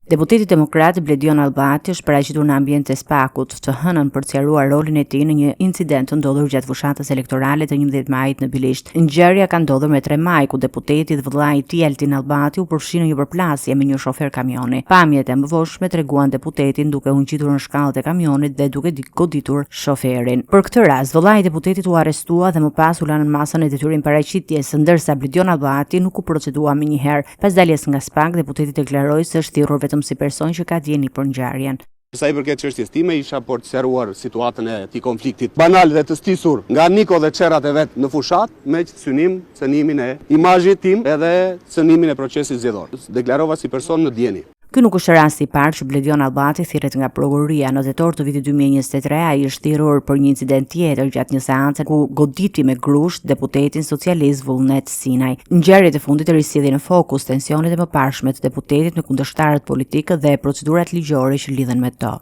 Deputeti demokrat Bledion Albati është paraqitur në ambient të Spakut, të hënën për të sqaruar rolin e tij në një incident të ndodhur gjatë fushatës elektorale të 11 majit në Bilisht. Ngjarja ka ndodhur me 3 maj, ku deputeti dhe vëllai i tij Altin Albati u përfshin në një përplasje me një shofer kamioni. Pamjet e mëvojshme treguan deputetin duke u ngjitur në shkallët e kamionit dhe duke goditur shoferin. Për këtë rast, vëllai i deputetit u arrestua dhe më pas u lanë në masën e detyrim paraqitjes, ndërsa Bledion Albati nuk u procedua më njëherë. Pas daljes nga Spak, deputeti deklaroi se është thirrur si person që ka djeni për ngjarjen. Sa i përket çështjes time, isha për të sqaruar situatën e këtij konfliktit banal dhe të stisur nga Niko dhe çerrat e vet në fushat, me synim cënimin e imazhit tim edhe cënimin e procesit zgjedhor. Deklarova si person në djeni. Ky nuk është rasti i parë që Bledion Albati thirret nga prokuroria. Në tetor të vitit 2023 ai është thirrur për një incident tjetër gjatë një seance ku goditi me grusht deputetin socialist Vullnet Sinaj. Ngjarjet e fundit risjellin në fokus tensionet e mëparshme të deputetit me kundërshtarët politikë dhe procedurat ligjore që lidhen me to.